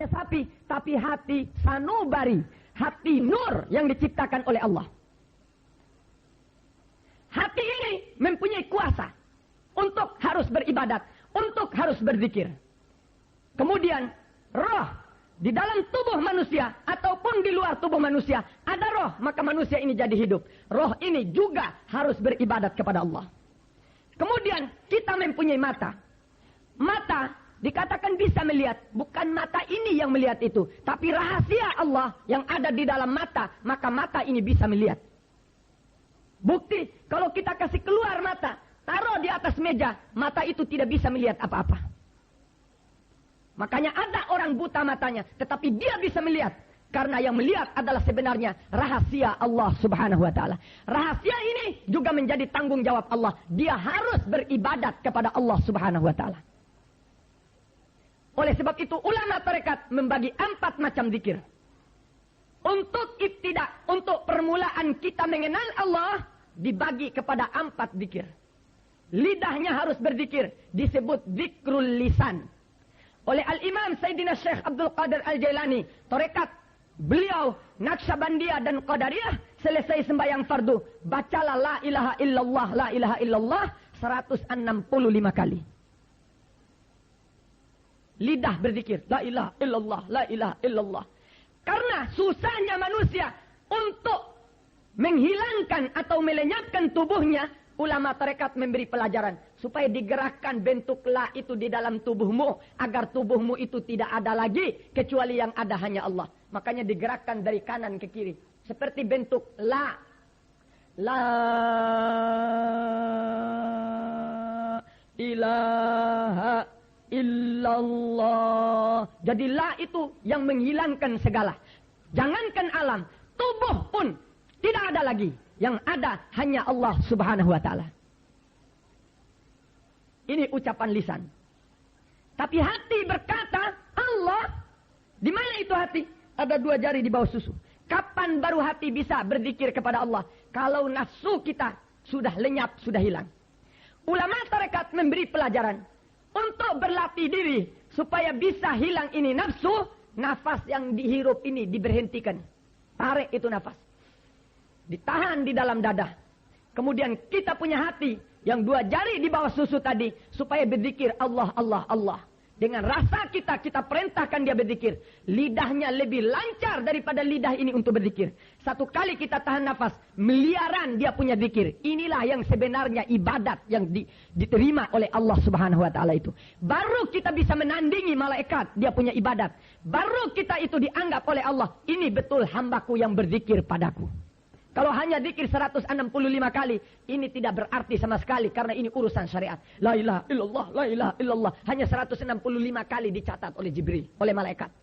sapi, tapi hati sanubari, hati nur yang diciptakan oleh Allah. Hati ini mempunyai kuasa untuk harus beribadat, untuk harus berzikir. Kemudian roh di dalam tubuh manusia ataupun di luar tubuh manusia ada roh, maka manusia ini jadi hidup. Roh ini juga harus beribadat kepada Allah. Kemudian kita mempunyai mata. Mata dikatakan bisa melihat, bukan mata ini yang melihat itu, tapi rahasia Allah yang ada di dalam mata, maka mata ini bisa melihat. Bukti, kalau kita kasih keluar mata, taruh di atas meja, mata itu tidak bisa melihat apa-apa. Makanya ada orang buta matanya, tetapi dia bisa melihat. Karena yang melihat adalah sebenarnya rahasia Allah subhanahu wa ta'ala. Rahasia ini juga menjadi tanggung jawab Allah. Dia harus beribadat kepada Allah subhanahu wa ta'ala. Oleh sebab itu ulama tarekat membagi 4 macam zikir. Untuk ibtidak, untuk permulaan kita mengenal Allah, dibagi kepada 4 zikir. Lidahnya harus berzikir, disebut zikrul lisan. Oleh Al-Imam Sayyidina Syekh Abdul Qadir Al-Jailani, tarekat beliau Naqsyabandiyah dan Qadariyah, selesai sembahyang fardu, bacalah la ilaha illallah, la ilaha illallah 165 kali. Lidah berzikir, la ilaha illallah, la ilaha illallah. Karena susahnya manusia untuk menghilangkan atau melenyapkan tubuhnya, ulama tarekat memberi pelajaran supaya digerakkan bentuk la itu di dalam tubuhmu, agar tubuhmu itu tidak ada lagi kecuali yang ada hanya Allah. Makanya digerakkan dari kanan ke kiri seperti bentuk la. La ilaha illallah. Jadi la itu yang menghilangkan segala. Jangankan alam, tubuh pun tidak ada lagi. Yang ada hanya Allah subhanahu wa ta'ala. Ini ucapan lisan. Tapi hati berkata, Allah. Di mana itu hati? Ada 2 jari di bawah susu. Kapan baru hati bisa berzikir kepada Allah? Kalau nafsu kita sudah lenyap, sudah hilang. Ulama tarekat memberi pelajaran. Untuk berlatih diri. Supaya bisa hilang ini nafsu. Nafas yang dihirup ini diberhentikan. Tarik itu nafas. Ditahan di dalam dada. Kemudian kita punya hati yang 2 jari di bawah susu tadi. Supaya berzikir Allah, Allah, Allah. Dengan rasa kita perintahkan dia berzikir. Lidahnya lebih lancar daripada lidah ini untuk berzikir. 1 kali kita tahan nafas, miliaran dia punya zikir. Inilah yang sebenarnya ibadat yang diterima oleh Allah subhanahu wa ta'ala itu. Baru kita bisa menandingi malaikat, dia punya ibadat. Baru kita itu dianggap oleh Allah, ini betul hambaku yang berzikir padaku. Kalau hanya zikir 165 kali, ini tidak berarti sama sekali karena ini urusan syariat. La ilaha illallah, la ilaha illallah. Hanya 165 kali dicatat oleh Jibril, oleh malaikat.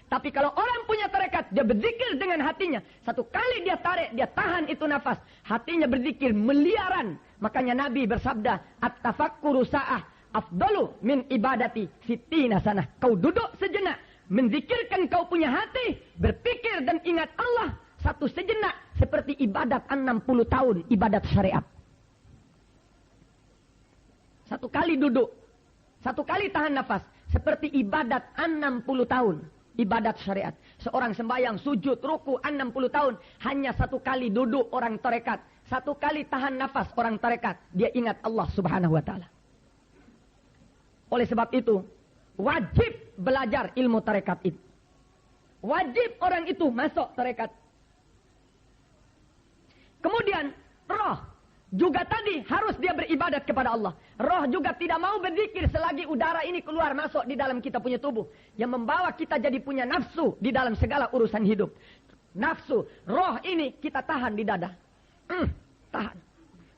Tapi kalau orang punya tarekat, dia berzikir dengan hatinya. 1 kali dia tarik, dia tahan itu nafas. Hatinya berzikir miliaran. Makanya Nabi bersabda, at-tafakkuru sa'ah afdalu min ibadati sittina sanah. Kau duduk sejenak, menzikirkan kau punya hati, berpikir dan ingat Allah. 1 sejenak seperti ibadat 60 tahun ibadat syariat. 1 kali duduk, 1 kali tahan nafas seperti ibadat 60 tahun ibadat syariat. Seorang sembahyang, sujud, ruku 60 tahun hanya 1 kali duduk orang tarekat. 1 kali tahan nafas orang tarekat, dia ingat Allah subhanahu wa ta'ala. Oleh sebab itu wajib belajar ilmu tarekat itu. Wajib orang itu masuk tarekat. Kemudian roh juga tadi harus dia beribadat kepada Allah. Roh juga tidak mau berzikir selagi udara ini keluar masuk di dalam kita punya tubuh. Yang membawa kita jadi punya nafsu di dalam segala urusan hidup. Nafsu, roh ini kita tahan di dada. Tahan.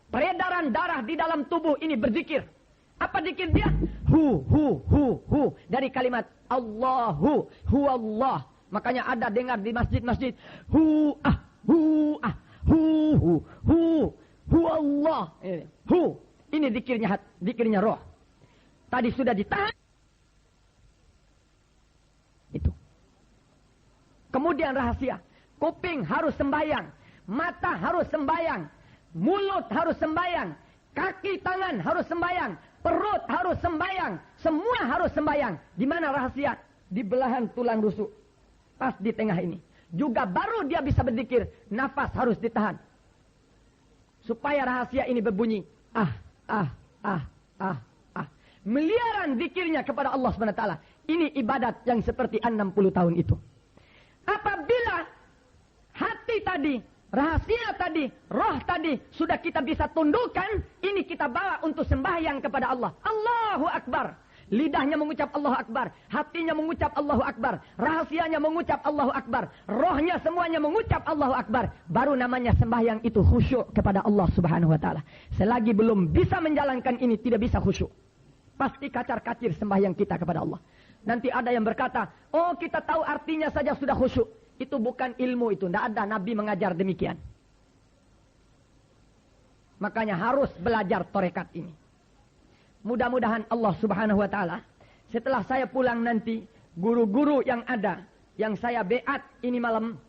Peredaran darah di dalam tubuh ini berzikir. Apa zikir dia? Hu. Dari kalimat Allahu, huwallah. Makanya ada dengar di masjid-masjid. Hu Allah. Ini zikirnya roh. Tadi sudah ditahan. Itu. Kemudian rahasia. Kuping harus sembahyang. Mata harus sembahyang. Mulut harus sembahyang. Kaki tangan harus sembahyang. Perut harus sembahyang. Semua harus sembahyang. Di mana rahasia? di belahan tulang rusuk. Pas di tengah ini. Juga baru dia bisa berzikir, nafas harus ditahan. Supaya rahasia ini berbunyi. Miliaran zikirnya kepada Allah SWT. Ini ibadat yang seperti 60 tahun itu. Apabila hati tadi, rahasia tadi, roh tadi sudah kita bisa tundukkan, ini kita bawa untuk sembahyang kepada Allah. Allahu Akbar. Lidahnya mengucap Allahu Akbar, hatinya mengucap Allahu Akbar, rahasianya mengucap Allahu Akbar, rohnya semuanya mengucap Allahu Akbar. Baru namanya sembahyang itu khusyuk kepada Allah Subhanahu wa taala. Selagi belum bisa menjalankan ini, tidak bisa khusyuk. Pasti kacar-kacir sembahyang kita kepada Allah. Nanti ada yang berkata, oh kita tahu artinya saja sudah khusyuk. Itu bukan ilmu itu, tidak ada Nabi mengajar demikian. Makanya harus belajar tarekat ini. Mudah-mudahan Allah Subhanahu wa taala setelah saya pulang nanti, guru-guru yang ada, yang saya beat ini malam,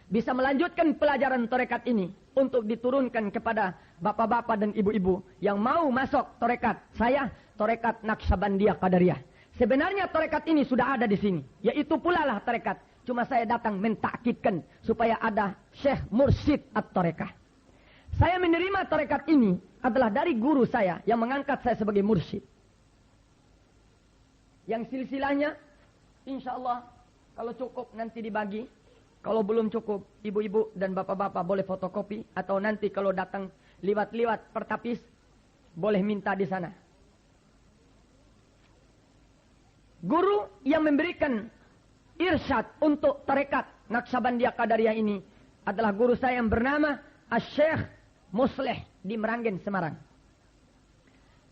bisa melanjutkan pelajaran tarekat ini untuk diturunkan kepada bapak-bapak dan ibu-ibu yang mau masuk tarekat saya, tarekat Naqsyabandiyah Qadariyah. Sebenarnya tarekat ini sudah ada di sini, yaitu pula lah tarekat. Cuma saya datang mentakkidkan supaya ada Syekh Mursyid at-Tarekah. Saya menerima tarekat ini adalah dari guru saya yang mengangkat saya sebagai mursyid. Yang silsilahnya, insya Allah kalau cukup nanti dibagi. Kalau belum cukup, ibu-ibu dan bapak-bapak boleh fotokopi. Atau nanti kalau datang liwat-liwat pertapis, boleh minta di sana. Guru yang memberikan irsyad untuk tarekat Naqsyabandiyah Qadariyah ini adalah guru saya yang bernama Syekh Musleh di Meranggen, Semarang.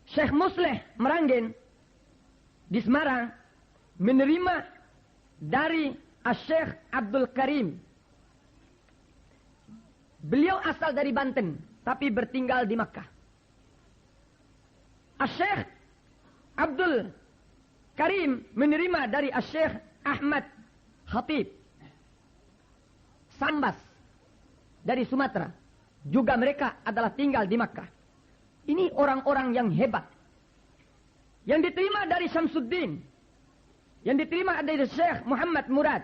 Syekh Musleh Meranggen di Semarang menerima dari Syekh Abdul Karim. Beliau asal dari Banten, tapi bertinggal di Makkah. Syekh Abdul Karim menerima dari Syekh Ahmad Khatib Sambas dari Sumatera. Juga mereka adalah tinggal di Makkah. Ini orang-orang yang hebat. Yang diterima dari Syamsuddin. Yang diterima dari Syekh Muhammad Murad.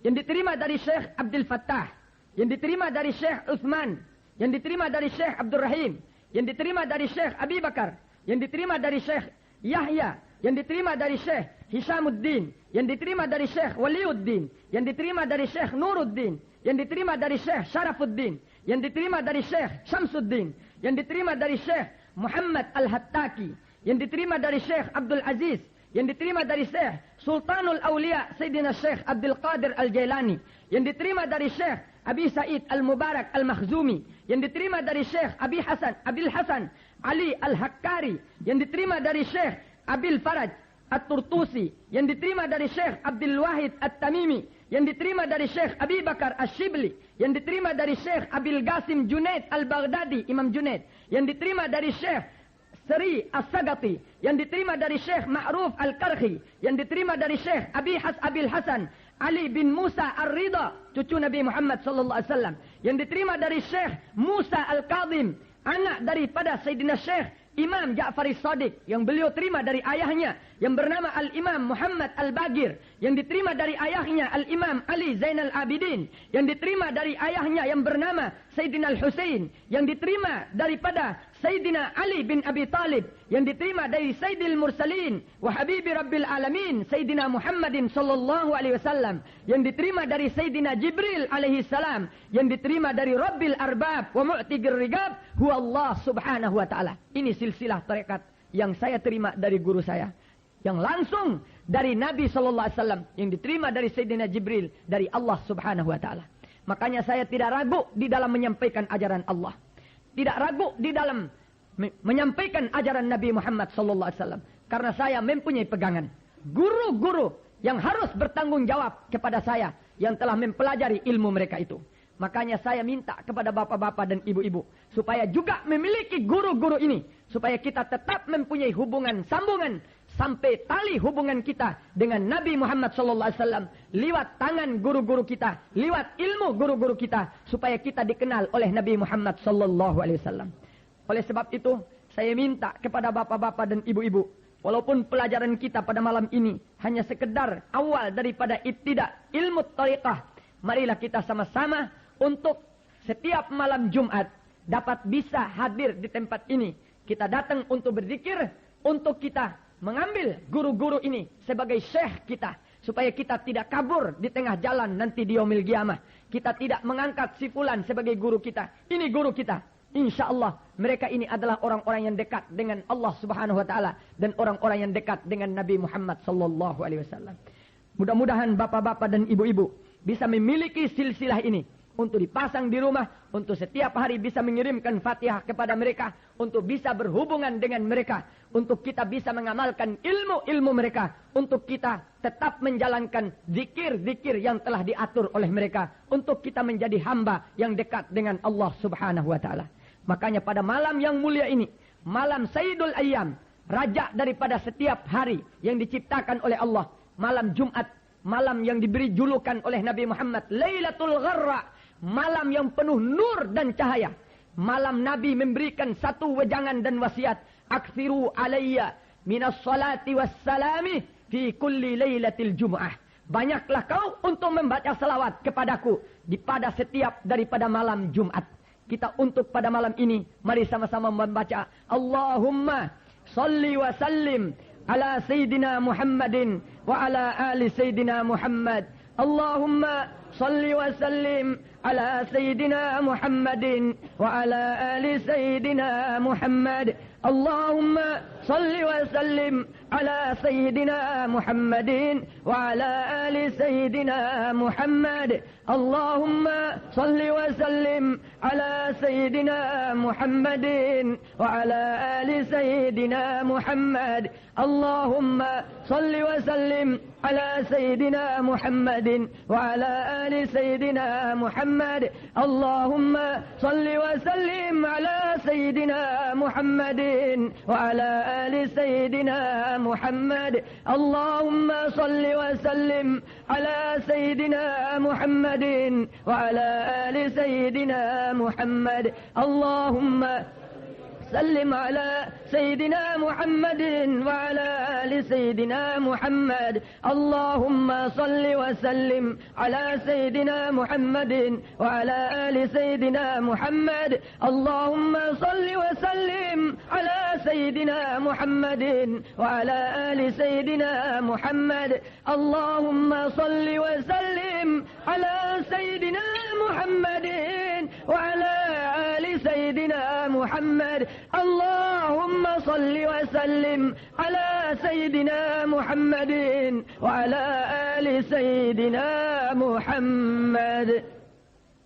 Yang diterima dari Syekh Abdul Fattah. Yang diterima dari Syekh Uthman. Yang diterima dari Syekh Abdul Rahim. Yang diterima dari Syekh Abi Bakar. Yang diterima dari Syekh Yahya. Yang diterima dari Syekh Hishamuddin. Yang diterima dari Syekh Waliuddin. Yang diterima dari Syekh Nuruddin. Yang diterima dari Syekh Syarafuddin. Yang diterima dari Syekh Syamsuddin. Yang diterima dari Syekh Muhammad Al-Hattaki. Yang diterima dari Syekh Abdul Aziz. Yang diterima dari Syekh Sultanul Awliya Sayyidina Syekh Abdul Qadir Al-Jailani. Yang diterima dari Syekh Abi Said Al-Mubarak Al-Makhzumi. Yang diterima dari Syekh Abil Hasan Ali Al-Hakkari. Yang diterima dari Syekh Abil Faraj At-Turtusi. Yang diterima dari Syekh Abdul Wahid At-Tamimi. Yang diterima dari Syekh Abi Bakar Ash-Shibli. Yang diterima dari Syekh Abil Qasim Junaid Al-Baghdadi, Imam Junaid. Yang diterima dari Syekh Sri As-Sagati. Yang diterima dari Syekh Ma'ruf Al-Karhi. Yang diterima dari Syekh Abil Hasan Ali bin Musa Ar-Ridha, cucu Nabi Muhammad sallallahu alaihi wasallam. Yang diterima dari Syekh Musa Al-Kadhim, anak daripada Sayyidina Syekh Imam Ja'far As-Sadiq, yang beliau terima dari ayahnya yang bernama Al-Imam Muhammad Al-Bagir, yang diterima dari ayahnya Al-Imam Ali Zainal Abidin, yang diterima dari ayahnya yang bernama Sayyidina Al-Husain, yang diterima daripada Sayyidina Ali bin Abi Talib, yang diterima dari Sayyidil Mursalin wa Habibi Rabbil Alamin Sayyidina Muhammadin sallallahu alaihi wasallam, yang diterima dari Sayyidina Jibril alaihi salam, yang diterima dari Rabbil Arbab wa Mu'tigir Rigab huwa Allah subhanahu wa ta'ala. Ini silsilah tarekat yang saya terima dari guru saya, yang langsung dari Nabi sallallahu alaihi wasallam, yang diterima dari Sayyidina Jibril dari Allah subhanahu wa ta'ala. Makanya saya tidak ragu di dalam menyampaikan ajaran Allah. Tidak ragu di dalam menyampaikan ajaran Nabi Muhammad sallallahu alaihi wasallam, karena saya mempunyai pegangan guru-guru yang harus bertanggung jawab kepada saya yang telah mempelajari ilmu mereka itu. Makanya saya minta kepada bapak-bapak dan ibu-ibu supaya juga memiliki guru-guru ini, supaya kita tetap mempunyai hubungan sambungan sampai tali hubungan kita dengan Nabi Muhammad SAW lewat tangan guru-guru kita, lewat ilmu guru-guru kita, supaya kita dikenal oleh Nabi Muhammad SAW. Oleh sebab itu, saya minta kepada bapak-bapak dan ibu-ibu Walaupun pelajaran kita pada malam ini hanya sekedar awal daripada ibtida ilmu tariqah, marilah kita sama-sama untuk setiap malam Jumat dapat bisa hadir di tempat ini. Kita datang untuk berzikir, untuk kita mengambil guru-guru ini sebagai syekh kita, supaya kita tidak kabur di tengah jalan nanti di yaumil qiyamah. Kita tidak mengangkat si fulan sebagai guru kita. Ini guru kita. Insya Allah mereka ini adalah orang-orang yang dekat dengan Allah Subhanahu Wa Taala dan orang-orang yang dekat dengan Nabi Muhammad Sallallahu Alaihi Wasallam. Mudah-mudahan bapak-bapak dan ibu-ibu bisa memiliki silsilah ini untuk dipasang di rumah, untuk setiap hari bisa mengirimkan Fatihah kepada mereka, untuk bisa berhubungan dengan mereka, untuk kita bisa mengamalkan ilmu-ilmu mereka, untuk kita tetap menjalankan zikir-zikir yang telah diatur oleh mereka, untuk kita menjadi hamba yang dekat dengan Allah Subhanahu Wa Taala. Makanya pada malam yang mulia ini, malam Sayyidul Ayyam, raja daripada setiap hari yang diciptakan oleh Allah, malam Jumat, malam yang diberi julukan oleh Nabi Muhammad Lailatul Gharra, malam yang penuh nur dan cahaya. Malam Nabi memberikan satu wejangan dan wasiat, aktsiru alayya minas salati wassalami fi kulli lailatil jum'ah. Banyaklah kau untuk membaca salawat kepadaku pada setiap daripada malam Jumat. Kita untuk pada malam ini, mari sama-sama membaca Allahumma salli wa sallim ala Sayyidina Muhammadin wa ala ali Sayyidina Muhammad. Allahumma salli wa sallim ala Sayyidina Muhammadin wa ala ali Sayyidina Muhammad. Allahumma salli wa sallim ala Sayyidina Muhammadin wa ala ali Sayyidina Muhammad. Allahumma salli wa sallim ala Sayyidina Muhammadin wa ala ali Sayyidina Muhammad. Allahumma salli wa sallim ala Sayyidina Muhammadin wa ala ali Sayyidina Muhammad. Allahumma salli wa sallim ala Sayyidina Muhammadin wa ala ali Sayyidina Muhammad. Allahumma salli wa sallim ala Sayyidina Muhammadin wa ala ali Sayyidina Muhammad. Allahumma سلم على سيدنا محمد وعلى آل سيدنا محمد. اللهم صل وسلم على سيدنا محمد وعلى آل سيدنا محمد. اللهم صل وسلم على سيدنا محمد وعلى آل سيدنا محمد. اللهم صل وسلم على سيدنا محمد وعلى آل سيدنا محمد. اللهم صل وسلم على سيدنا محمد وعلى آل سيدنا محمد.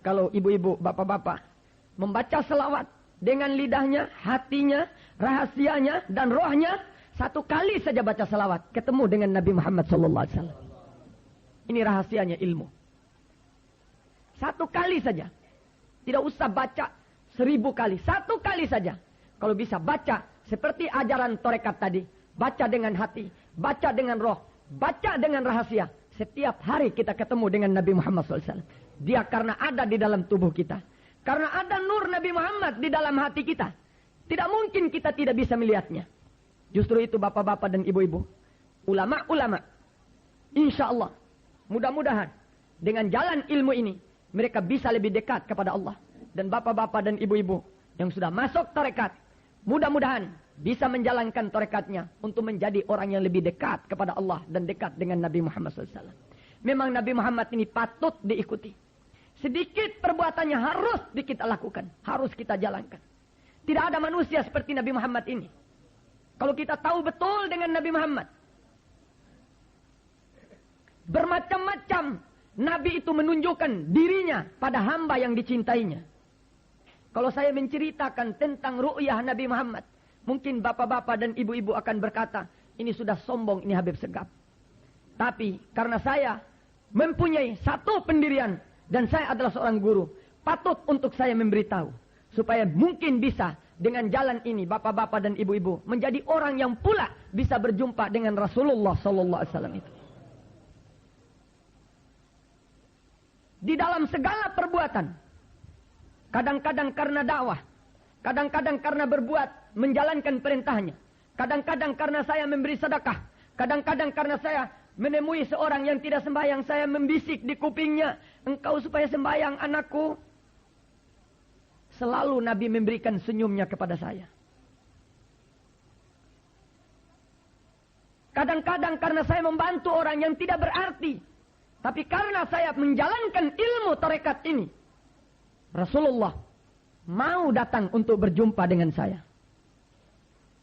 Kalau ibu-ibu, bapak-bapak membaca selawat dengan lidahnya, hatinya, rahasianya dan rohnya, satu kali saja baca selawat ketemu dengan Nabi Muhammad SAW. Ini rahasianya ilmu. Satu kali saja. Tidak usah baca 1000 kali. Satu kali saja. Kalau bisa baca seperti ajaran tarekat tadi. Baca dengan hati. Baca dengan roh. Baca dengan rahasia. Setiap hari kita ketemu dengan Nabi Muhammad SAW. Dia karena ada di dalam tubuh kita. Karena ada nur Nabi Muhammad di dalam hati kita. Tidak mungkin kita tidak bisa melihatnya. Justru itu bapak-bapak dan ibu-ibu. Ulama-ulama. Insya Allah. Mudah-mudahan. Dengan jalan ilmu ini. Mereka bisa lebih dekat kepada Allah. Dan bapak-bapak dan ibu-ibu. Yang sudah masuk tarekat. Mudah-mudahan bisa menjalankan tarekatnya untuk menjadi orang yang lebih dekat kepada Allah dan dekat dengan Nabi Muhammad SAW. Memang Nabi Muhammad ini patut diikuti. Sedikit perbuatannya harus kita lakukan. Harus kita jalankan. Tidak ada manusia seperti Nabi Muhammad ini. Kalau kita tahu betul dengan Nabi Muhammad. Bermacam-macam Nabi itu menunjukkan dirinya pada hamba yang dicintainya. Kalau saya menceritakan tentang ru'yah Nabi Muhammad, mungkin bapak-bapak dan ibu-ibu akan berkata, ini sudah sombong, ini Habib Segaf. Tapi karena saya mempunyai satu pendirian dan saya adalah seorang guru, patut untuk saya memberitahu supaya mungkin bisa dengan jalan ini bapak-bapak dan ibu-ibu menjadi orang yang pula bisa berjumpa dengan Rasulullah SAW itu. Di dalam segala perbuatan. Kadang-kadang karena dakwah. Kadang-kadang karena berbuat, menjalankan perintahnya. Kadang-kadang karena saya memberi sedekah. Kadang-kadang karena saya menemui seorang yang tidak sembahyang, saya membisik di kupingnya, engkau supaya sembahyang anakku. Selalu Nabi memberikan senyumnya kepada saya. Kadang-kadang karena saya membantu orang yang tidak berarti. Tapi karena saya menjalankan ilmu tarekat ini, Rasulullah mau datang untuk berjumpa dengan saya.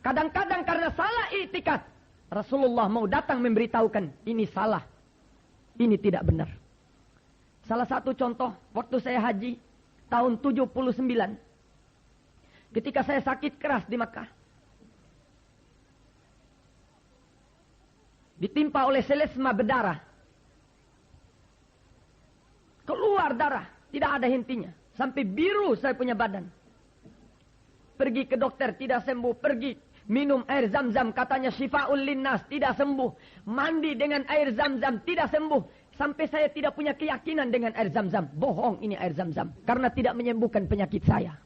Kadang-kadang karena salah i'tikad, Rasulullah mau datang memberitahukan, ini salah, ini tidak benar. Salah satu contoh, waktu saya haji, tahun 79, ketika saya sakit keras di Makkah, ditimpa oleh selesma berdarah, keluar darah, tidak ada hentinya, sampai biru saya punya badan. Pergi ke dokter, tidak sembuh. Pergi minum air zam-zam, katanya syifa'ul linnas, tidak sembuh. Mandi dengan air zam-zam, tidak sembuh. Sampai saya tidak punya keyakinan dengan air zam-zam. Bohong ini air zam-zam, karena tidak menyembuhkan penyakit saya.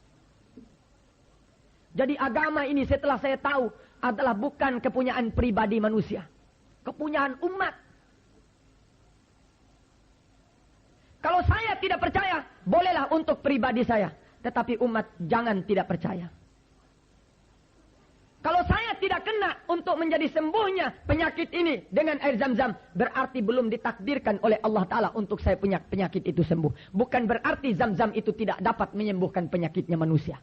Jadi agama ini setelah saya tahu adalah bukan kepunyaan pribadi manusia, kepunyaan umat. Kalau saya tidak percaya, bolehlah untuk pribadi saya. Tetapi umat jangan tidak percaya. Kalau saya tidak kena untuk menjadi sembuhnya penyakit ini dengan air zam-zam, berarti belum ditakdirkan oleh Allah Ta'ala untuk saya punya penyakit itu sembuh. Bukan berarti zam-zam itu tidak dapat menyembuhkan penyakitnya manusia.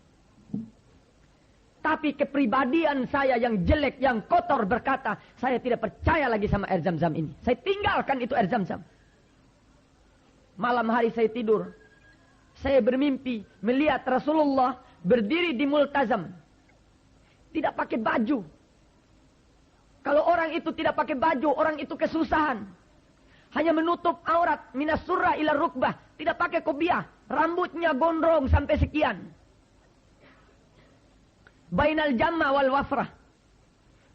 Tapi kepribadian saya yang jelek, yang kotor berkata, saya tidak percaya lagi sama air zam-zam ini. Saya tinggalkan itu air zam-zam. Malam hari saya tidur, saya bermimpi melihat Rasulullah berdiri di multazam. Tidak pakai baju. Kalau orang itu tidak pakai baju, orang itu kesusahan. Hanya menutup aurat minas surah ila rukbah. Tidak pakai kopiah. Rambutnya gondrong sampai sekian. Bainal jamma wal wafrah.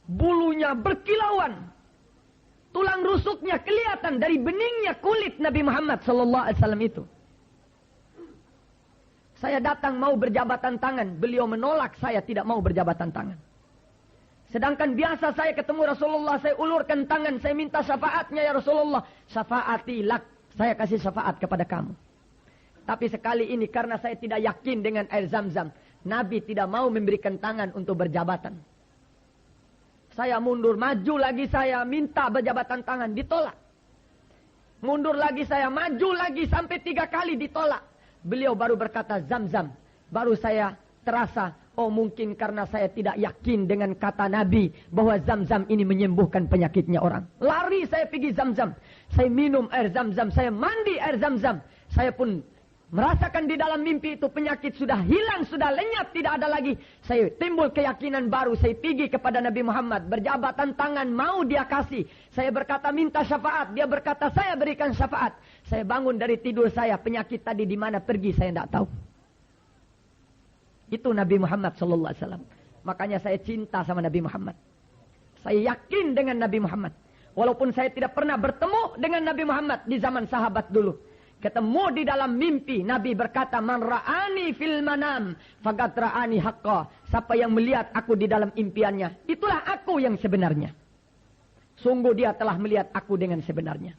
Bulunya berkilauan. Tulang rusuknya kelihatan dari beningnya kulit Nabi Muhammad SAW itu. Saya datang mau berjabatan tangan. Beliau menolak saya tidak mau berjabatan tangan. Sedangkan biasa saya ketemu Rasulullah, saya ulurkan tangan, saya minta syafaatnya ya Rasulullah. Syafaati lak, saya kasih syafaat kepada kamu. Tapi sekali ini karena saya tidak yakin dengan air zam-zam, Nabi tidak mau memberikan tangan untuk berjabatan. Saya mundur, maju lagi saya minta berjabatan tangan, ditolak. Mundur lagi saya, maju lagi sampai 3 kali ditolak. Beliau baru berkata zam-zam. Baru saya terasa, oh mungkin karena saya tidak yakin dengan kata Nabi bahwa zam-zam ini menyembuhkan penyakitnya orang. Lari saya pergi zam-zam. Saya minum air zam-zam, saya mandi air zam-zam. Saya pun merasakan di dalam mimpi itu penyakit sudah hilang, sudah lenyap, tidak ada lagi. Saya timbul keyakinan baru, saya pergi kepada Nabi Muhammad, berjabatan tangan, mau dia kasih. Saya berkata minta syafaat, dia berkata saya berikan syafaat. Saya bangun dari tidur saya, penyakit tadi di mana pergi saya tidak tahu. Itu Nabi Muhammad SAW. Makanya saya cinta sama Nabi Muhammad. Saya yakin dengan Nabi Muhammad. Walaupun saya tidak pernah bertemu dengan Nabi Muhammad di zaman sahabat dulu. Ketemu di dalam mimpi, Nabi berkata, man ra'ani fil manam, faqad ra'ani haqqa. Siapa yang melihat aku di dalam impiannya, itulah aku yang sebenarnya. Sungguh dia telah melihat aku dengan sebenarnya.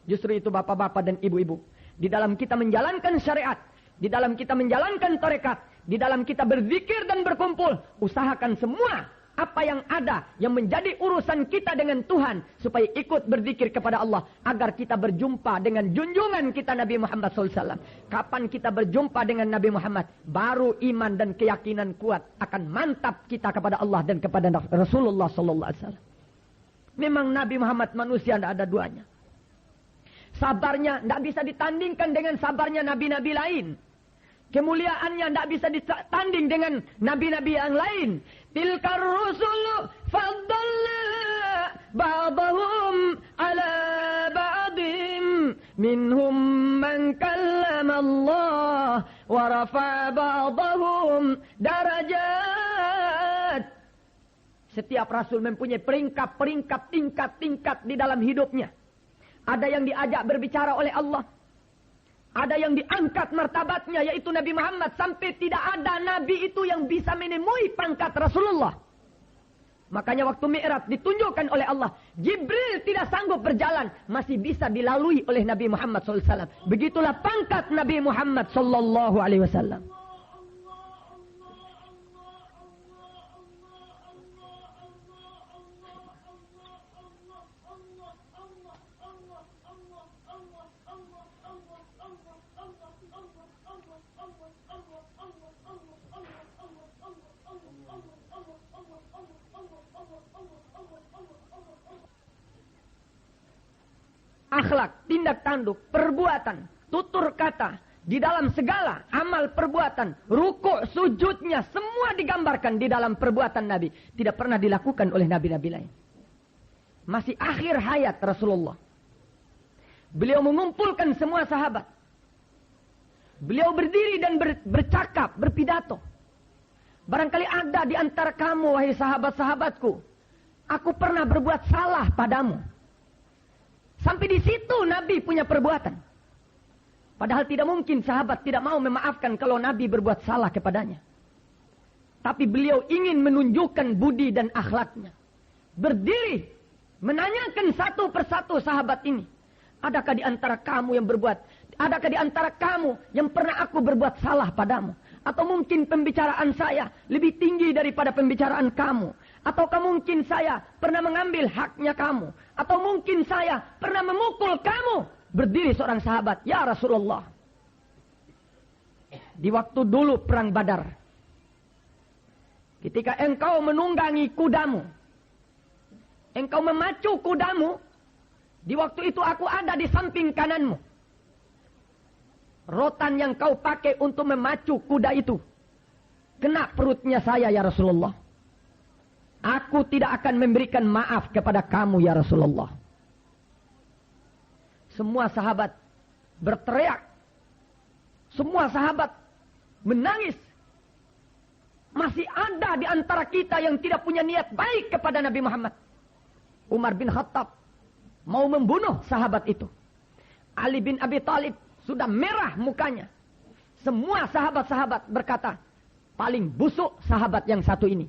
Justru itu bapak-bapak dan ibu-ibu, di dalam kita menjalankan syariat, di dalam kita menjalankan tarekat, di dalam kita berzikir dan berkumpul, usahakan semua apa yang ada yang menjadi urusan kita dengan Tuhan supaya ikut berzikir kepada Allah agar kita berjumpa dengan junjungan kita Nabi Muhammad SAW. Kapan kita berjumpa dengan Nabi Muhammad, baru iman dan keyakinan kuat akan mantap kita kepada Allah dan kepada Rasulullah SAW. Memang Nabi Muhammad manusia tidak ada duanya. Sabarnya tidak bisa ditandingkan dengan sabarnya nabi-nabi lain. Kemuliaannya tidak bisa ditanding dengan nabi-nabi yang lain. Tilkar rusulu faddalna ba'dahum ala ba'dim. Minhum man kallama Allah wa rafa'a ba'dahum darajat. Setiap rasul mempunyai peringkat, tingkat di dalam hidupnya. Ada yang diajak berbicara oleh Allah. Ada yang diangkat martabatnya, yaitu Nabi Muhammad. Sampai tidak ada Nabi itu yang bisa menemui pangkat Rasulullah. Makanya waktu Mi'raj ditunjukkan oleh Allah. Jibril tidak sanggup berjalan. Masih bisa dilalui oleh Nabi Muhammad SAW. Begitulah pangkat Nabi Muhammad SAW. Akhlak, tindak tanduk, perbuatan, tutur kata, di dalam segala amal perbuatan, rukuk, sujudnya, semua digambarkan di dalam perbuatan Nabi. Tidak pernah dilakukan oleh nabi-nabi lain. Masih akhir hayat Rasulullah. Beliau mengumpulkan semua sahabat. Beliau berdiri dan bercakap, berpidato. Barangkali ada di antara kamu, wahai sahabat-sahabatku, aku pernah berbuat salah padamu. Sampai di situ Nabi punya perbuatan. Padahal tidak mungkin sahabat tidak mau memaafkan kalau Nabi berbuat salah kepadanya. Tapi beliau ingin menunjukkan budi dan akhlaknya. Berdiri, menanyakan satu persatu sahabat ini. Adakah di antara kamu yang berbuat? Adakah di antara kamu yang pernah aku berbuat salah padamu? Atau mungkin pembicaraan saya lebih tinggi daripada pembicaraan kamu? Ataukah mungkin saya pernah mengambil haknya kamu? Atau mungkin saya pernah memukul kamu? Berdiri seorang sahabat, ya Rasulullah. Di waktu dulu perang Badar, ketika engkau menunggangi kudamu, engkau memacu kudamu, di waktu itu aku ada di samping kananmu. Rotan yang kau pakai untuk memacu kuda itu kena perutnya saya, ya Rasulullah. Aku tidak akan memberikan maaf kepada kamu, ya Rasulullah. Semua sahabat berteriak. Semua sahabat menangis. Masih ada di antara kita yang tidak punya niat baik kepada Nabi Muhammad. Umar bin Khattab mau membunuh sahabat itu. Ali bin Abi Thalib sudah merah mukanya. Semua sahabat-sahabat berkata, paling busuk sahabat yang satu ini.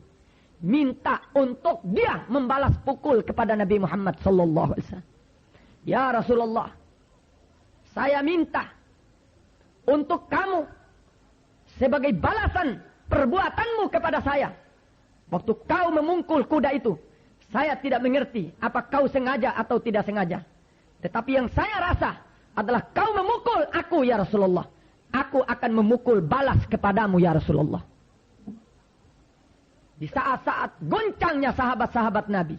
Minta untuk dia membalas pukul kepada Nabi Muhammad sallallahu alaihi wasallam. Ya Rasulullah, saya minta untuk kamu sebagai balasan perbuatanmu kepada saya. Waktu kau memungkul kuda itu, saya tidak mengerti apa kau sengaja atau tidak sengaja. Tetapi yang saya rasa adalah kau memukul aku, ya Rasulullah. Aku akan memukul balas kepadamu, ya Rasulullah. Di saat-saat goncangnya sahabat-sahabat Nabi,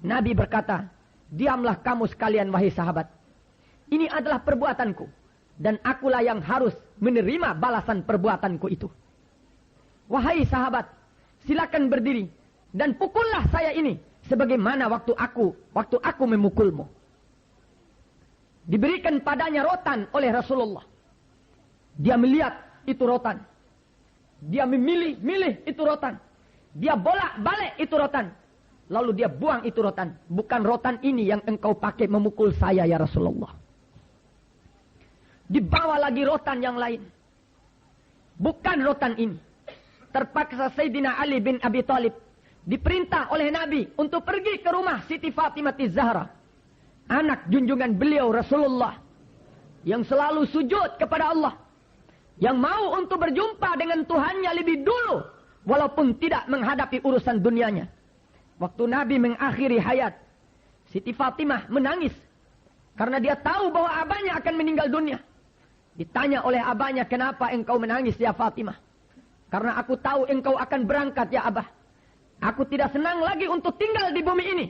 Nabi berkata, diamlah kamu sekalian, wahai sahabat. Ini adalah perbuatanku. Dan akulah yang harus menerima balasan perbuatanku itu. Wahai sahabat, silakan berdiri. Dan pukullah saya ini. Sebagaimana waktu aku memukulmu. Diberikan padanya rotan oleh Rasulullah. Dia melihat itu rotan. Dia memilih itu rotan. Dia bolak-balik itu rotan. Lalu dia buang itu rotan. Bukan rotan ini yang engkau pakai memukul saya, ya Rasulullah. Dibawa lagi rotan yang lain. Bukan rotan ini. Terpaksa Sayyidina Ali bin Abi Thalib diperintah oleh Nabi untuk pergi ke rumah Siti Fatimah Zahra, anak junjungan beliau Rasulullah, yang selalu sujud kepada Allah, yang mau untuk berjumpa dengan Tuhannya lebih dulu, walaupun tidak menghadapi urusan dunianya. Waktu Nabi mengakhiri hayat, Siti Fatimah menangis karena dia tahu bahwa abahnya akan meninggal dunia. Ditanya oleh abahnya, kenapa engkau menangis, ya Fatimah? Karena aku tahu engkau akan berangkat, ya abah. Aku tidak senang lagi untuk tinggal di bumi ini.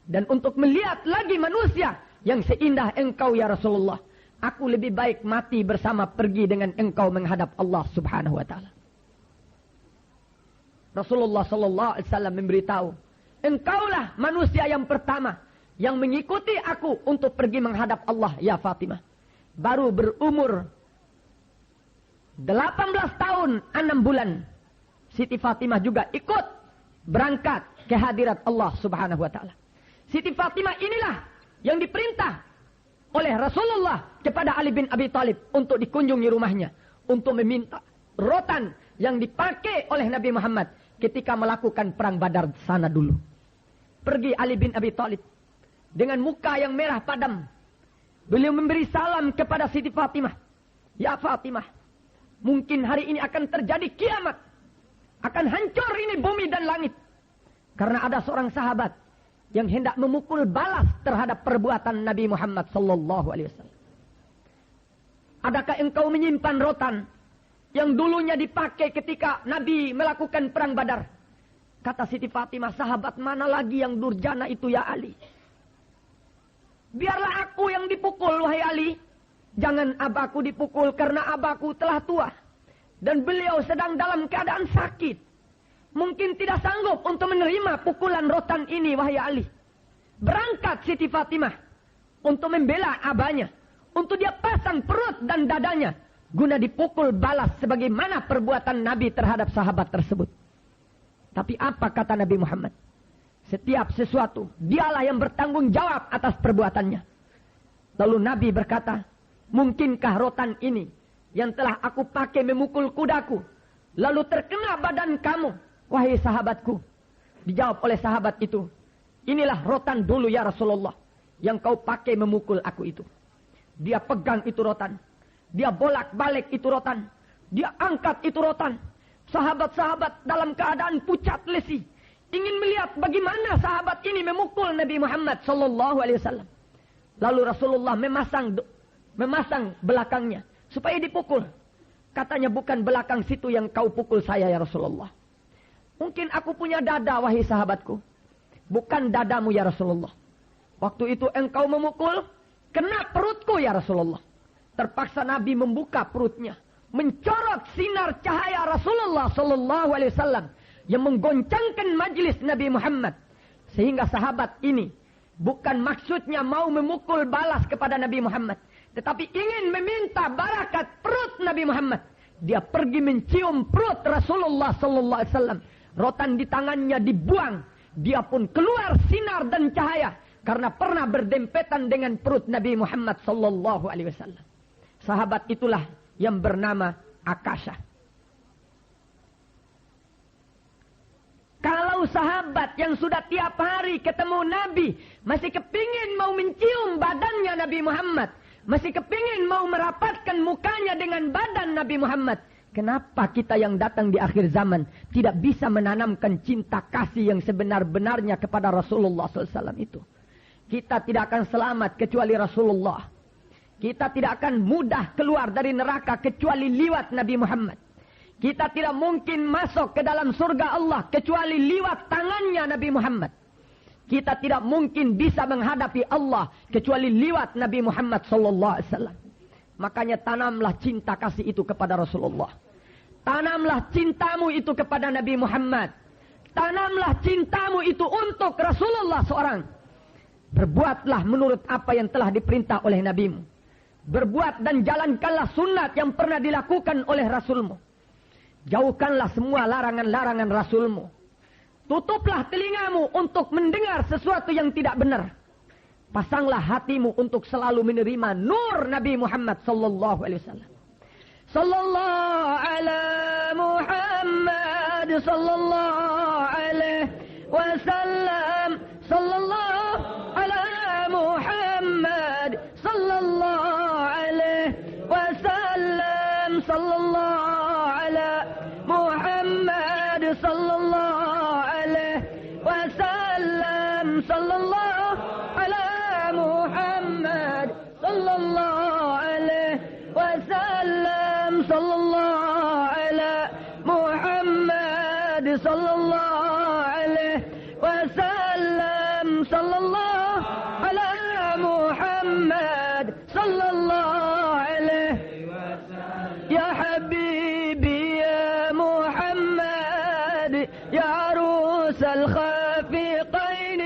Dan untuk melihat lagi manusia yang seindah engkau, ya Rasulullah. Aku lebih baik mati bersama pergi dengan engkau menghadap Allah subhanahu wa ta'ala. Rasulullah sallallahu alaihi wasallam memberitahu, engkaulah manusia yang pertama yang mengikuti aku untuk pergi menghadap Allah, ya Fatimah. Baru berumur 18 tahun 6 bulan. Siti Fatimah juga ikut berangkat ke hadirat Allah subhanahu wa ta'ala. Siti Fatimah inilah yang diperintah oleh Rasulullah kepada Ali bin Abi Thalib untuk dikunjungi rumahnya. Untuk meminta rotan yang dipakai oleh Nabi Muhammad, ketika melakukan perang Badar sana dulu. Pergi Ali bin Abi Thalib dengan muka yang merah padam. Beliau memberi salam kepada Siti Fatimah. Ya Fatimah, mungkin hari ini akan terjadi kiamat. Akan hancur ini bumi dan langit. Karena ada seorang sahabat yang hendak memukul balas terhadap perbuatan Nabi Muhammad SAW. Adakah engkau menyimpan rotan yang dulunya dipakai ketika Nabi melakukan perang Badar? Kata Siti Fatimah, sahabat mana lagi yang durjana itu ya Ali? Biarlah aku yang dipukul wahai Ali. Jangan abahku dipukul karena abahku telah tua. Dan beliau sedang dalam keadaan sakit. Mungkin tidak sanggup untuk menerima pukulan rotan ini wahai Ali. Berangkat Siti Fatimah untuk membela abahnya. Untuk dia pasang perut dan dadanya. Guna dipukul balas sebagaimana perbuatan Nabi terhadap sahabat tersebut. Tapi apa kata Nabi Muhammad? Setiap sesuatu, dialah yang bertanggung jawab atas perbuatannya. Lalu Nabi berkata, mungkinkah rotan ini yang telah aku pakai memukul kudaku, lalu terkena badan kamu, wahai sahabatku? Dijawab oleh sahabat itu, inilah rotan dulu ya Rasulullah, yang kau pakai memukul aku itu. Dia pegang itu rotan. Dia bolak-balik itu rotan. Dia angkat itu rotan. Sahabat-sahabat dalam keadaan pucat lesi. Ingin melihat bagaimana sahabat ini memukul Nabi Muhammad SAW. Lalu Rasulullah memasang belakangnya. Supaya dipukul. Katanya bukan belakang situ yang kau pukul saya ya Rasulullah. Mungkin aku punya dada wahai sahabatku. Bukan dadamu ya Rasulullah. Waktu itu engkau memukul. Kena perutku ya Rasulullah. Terpaksa Nabi membuka perutnya, mencorot sinar cahaya Rasulullah SAW yang menggoncangkan majlis Nabi Muhammad, sehingga sahabat ini bukan maksudnya mau memukul balas kepada Nabi Muhammad, tetapi ingin meminta barakat perut Nabi Muhammad. Dia pergi mencium perut Rasulullah SAW. Rotan di tangannya dibuang, dia pun keluar sinar dan cahaya karena pernah berdempetan dengan perut Nabi Muhammad SAW. Sahabat itulah yang bernama Akasha. Kalau sahabat yang sudah tiap hari ketemu Nabi masih kepingin mau mencium badannya Nabi Muhammad, masih kepingin mau merapatkan mukanya dengan badan Nabi Muhammad, kenapa kita yang datang di akhir zaman tidak bisa menanamkan cinta kasih yang sebenar-benarnya kepada Rasulullah SAW itu? Kita tidak akan selamat kecuali Rasulullah. Kita tidak akan mudah keluar dari neraka kecuali liwat Nabi Muhammad. Kita tidak mungkin masuk ke dalam surga Allah kecuali liwat tangannya Nabi Muhammad. Kita tidak mungkin bisa menghadapi Allah kecuali liwat Nabi Muhammad SAW. Makanya tanamlah cinta kasih itu kepada Rasulullah. Tanamlah cintamu itu kepada Nabi Muhammad. Tanamlah cintamu itu untuk Rasulullah seorang. Berbuatlah menurut apa yang telah diperintah oleh Nabimu. Berbuat dan jalankanlah sunat yang pernah dilakukan oleh Rasulmu. Jauhkanlah semua larangan-larangan Rasulmu. Tutuplah telingamu untuk mendengar sesuatu yang tidak benar. Pasanglah hatimu untuk selalu menerima nur Nabi Muhammad SAW. Sallallahu ala Muhammad sallallahu alaihi wasallam. Sallallahu ala Muhammad sallallahu alaihi wasallam. Sallallahu ala Muhammad sallallahu alaihi wasallam. Sallallahu ala Muhammad sallallahu alaihi wasallam. Sallallahu ala Muhammad sallallahu alaihi wasallam. Sallallahu ala Muhammad sallallahu alaihi wasallam. Ya habibi ya Muhammad ya arus al-khafiqain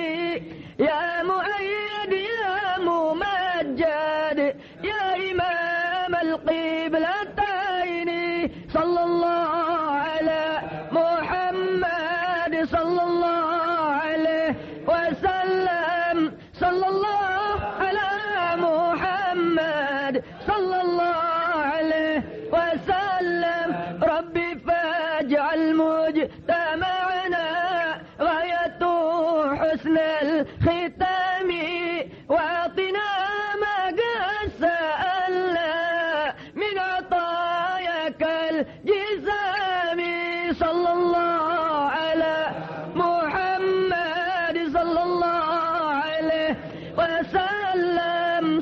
ya muayyad ya mumajjad ya imam al-qiblatain. Sallallahu ala Muhammad sallallahu alaihi wasallam. Sallallahu ala Muhammad sallallahu alaihi wasallam. Rabbi faj'al mujtama'a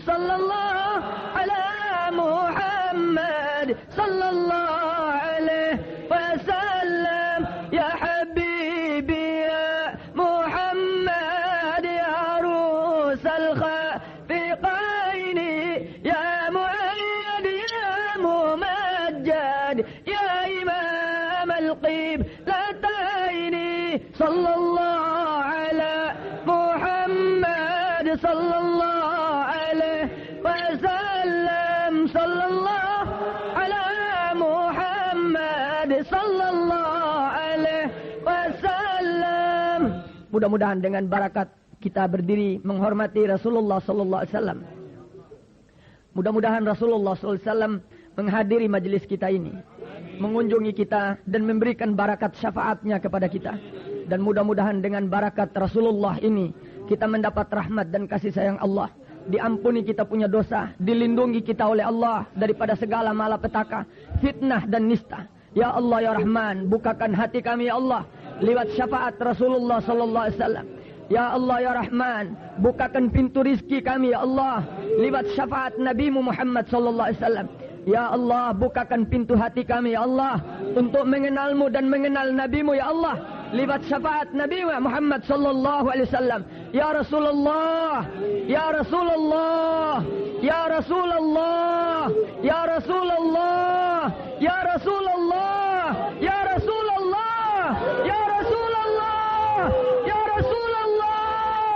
sallallahu ala Muhammad sallallahu alaihi wasallam ya habibi ya Muhammad ya rusal khafiqaini ya muayyad ya mumajjad ya imam al-qiblataini sallallahu ala Muhammad sallallahu alaihi wasallam sallallahu ala Muhammad sallallahu alaihi wasallam. Mudah-mudahan dengan barakat kita berdiri menghormati Rasulullah sallallahu alaihi wasallam. Mudah-mudahan Rasulullah sallallahu alaihi wasallam menghadiri majelis kita ini, mengunjungi kita dan memberikan barakat syafaatnya kepada kita. Dan mudah-mudahan dengan barakat Rasulullah ini kita mendapat rahmat dan kasih sayang Allah. Diampuni kita punya dosa, dilindungi kita oleh Allah daripada segala malapetaka, fitnah dan nista. Ya Allah ya Rahman, bukakan hati kami ya Allah lewat syafaat Rasulullah sallallahu alaihi wasallam. Ya Allah ya Rahman, bukakan pintu rizki kami ya Allah lewat syafaat Nabi Muhammad sallallahu alaihi wasallam. Ya Allah, bukakan pintu hati kami ya Allah untuk mengenalmu dan mengenal Nabimu ya Allah lewat syafaat Nabi Muhammad sallallahu alaihi wasallam. Ya Rasulullah, ya Rasulullah, ya Rasulullah, ya Rasulullah, ya Rasulullah, ya Rasulullah, ya Rasulullah, ya Rasulullah,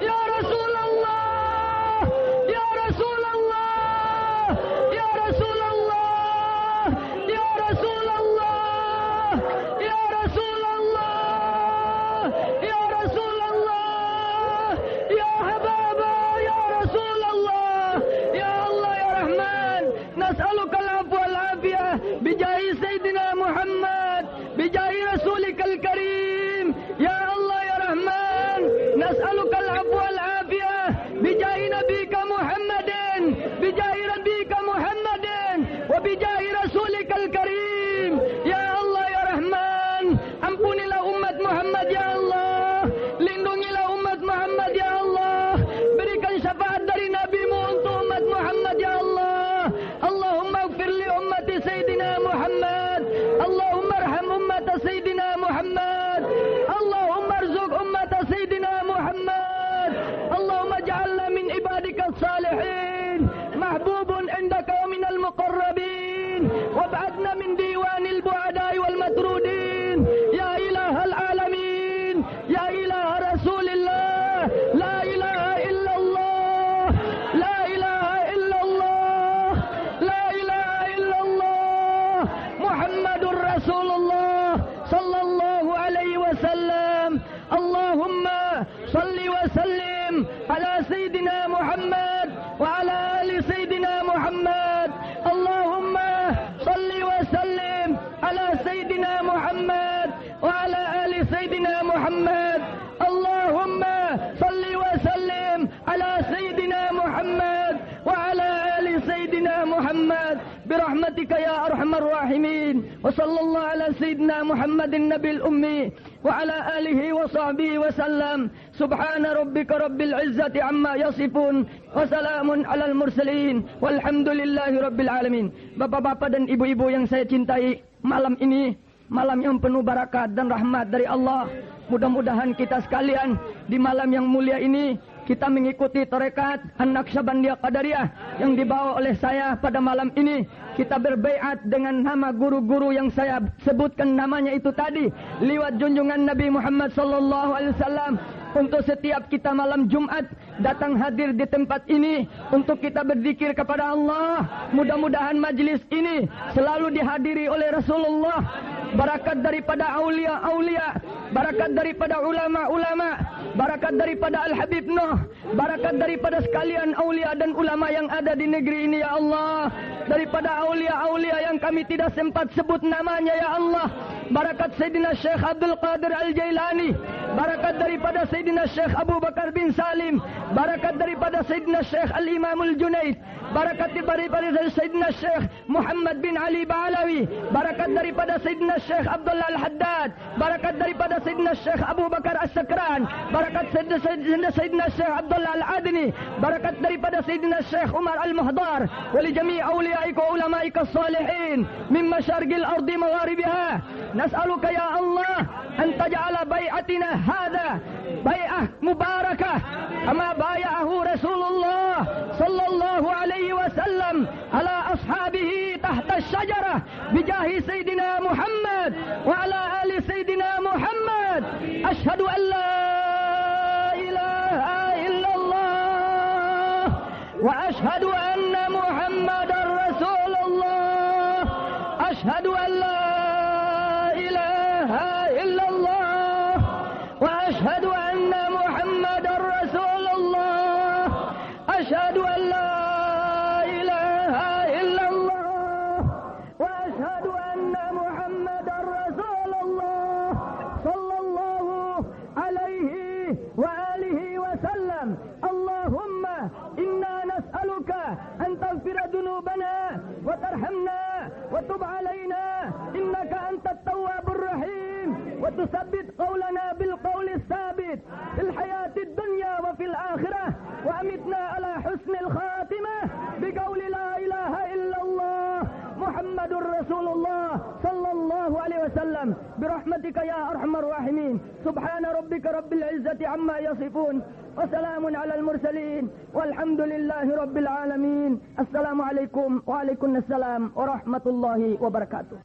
ya Rasulullah, ya Rasulullah, ya Rasulullah, ya Rasulullah, ya Rasulullah, ya Rasulullah, ya Hababa, ya Rasulullah, ya Allah ya Rahman, nas'aluka al-afwa wal-afiyah bijahi Sayyidina Muhammad, bijahi Rasulikal Karim, ya Allah ya Rahman, nas'aluka al-afwa wal-afiyah bijahi Nabika Muhammadin, bijahi Rabbika Muhammadin, wa bijahi Rasulikal Karim, ya Allah ya Rahman, ampunilah umat Muhammad ya Allah, lindungilah umat Muhammad ya Allah, berikan syafaat dari Nabi-Mu untuk umat Muhammad ya Allah. Allahumma ighfir li ummati Sayyidina Muhammad, Allahumma arham ummata Sayyidina Muhammad, Allahumma arzuq ummata Sayyidina Muhammad, Allahumma ja'alna min ibadika salihin, mahbubun indaka wa minal muqarrabin, wab'adna min diwanil bu'adai wal matrudin, ya ilahal alamin, ya ilaha Rasulillah, la ilaha illallah, la ilaha illallah, la ilaha illallah, Muhammadur Rasulullah sallallahu alaihi wasallam. Allahumma salli wa sallim ala Sayyidina Muhammad wa ala ali Sayyidina Muhammad. Allahumma salli wa sallim ala Sayyidina Muhammad wa ala ali Sayyidina Muhammad. Allahumma salli wa sallim ala Sayyidina Muhammad wa ala ali Sayyidina Muhammad birahmatika ya arhamar rahimin. Wa sallallahu ala Sayyidina Muhammadin nabil ummi wa ala alihi wa sahbihi wa sallam. Subhana rabbika rabbil izzati amma yasifun wa salamun alal mursalin walhamdulillahi rabbil alamin. Bapak-bapak dan ibu-ibu yang saya cintai, malam ini malam yang penuh barakat dan rahmat dari Allah. Mudah-mudahan kita sekalian di malam yang mulia ini kita mengikuti tarekat An-Naqsyabandiyah Qadariyah yang dibawa oleh saya pada malam ini. Kita berbaiat dengan nama guru-guru yang saya sebutkan namanya itu tadi, lewat junjungan Nabi Muhammad sallallahu alaihi wasallam. Untuk setiap kita malam Jumat datang hadir di tempat ini untuk kita berzikir kepada Allah. Mudah-mudahan majlis ini selalu dihadiri oleh Rasulullah. Barakat daripada aulia-aulia, barakat daripada ulama-ulama, barakat daripada Al-Habib Nuh, barakat daripada sekalian aulia dan ulama yang ada di negeri ini ya Allah. Daripada aulia-aulia yang kami tidak sempat sebut namanya ya Allah. Barakat Sayyidina Syekh Abdul Qadir Al-Jailani, barakat daripada Sayyidina Syekh Abu Bakar bin Salim, barakat daripada Sayyidina Syekh Al-Imamul Junaid, barakat daripada Sayyidina Syekh Muhammad bin Ali Ba'alawi, barakat daripada Sayyidina Syekh Abdullah Al-Haddad, barakat daripada Sayyidina Syekh Abu Bakar As-Sakran, barakat Sayyidina Syekh Abdullah Al-Adni, barakat daripada Sayyidina Syekh Umar Al-Muhdar, wali jami' awliyaika wa ulamaika as-salihin min masyarqil ardi magharibiha. Nas'aluka ya Allah an taj'ala bai'atina hadha bai'ah mubarakah kama bay'ahu Rasulullah sallallahu alaihi wasallam ala ashabihi tahta asy-syajarah bijahi Sayyidina Muhammad wa ala ali Sayyidina Muhammad. Asyhadu an la ilaha illallah wa asyhadu anna Muhammadar Rasulullah. Asyhadu an la ilaha illallah wa asyhadu anna Muhammadar Rasulullah. Asyhadu an la ilaha illallah wa asyhadu anna Muhammadar Rasulullah sallallahu alaihi wa alihi wasallam. Allahumma inna nas'aluka an taghfira dhunubana wa tarhamna wa tub alaina innaka antat tawwabur rahim wa tuthabbit qawlana bil qawli thabit fil hayatid dunya wa fil akhirah wa amitna ala husnil khatimah bi qawli la ilaha illallah Muhammadur Rasulullah sallallahu alaihi wasallam bi rahmatika ya arhamar rahimin. Subhana rabbika rabbil izzati amma yasifun wa salamun alal mursalin walhamdulillahi rabbil alamin. Assalamualaikum wa alaikumussalam warahmatullahi wabarakatuh.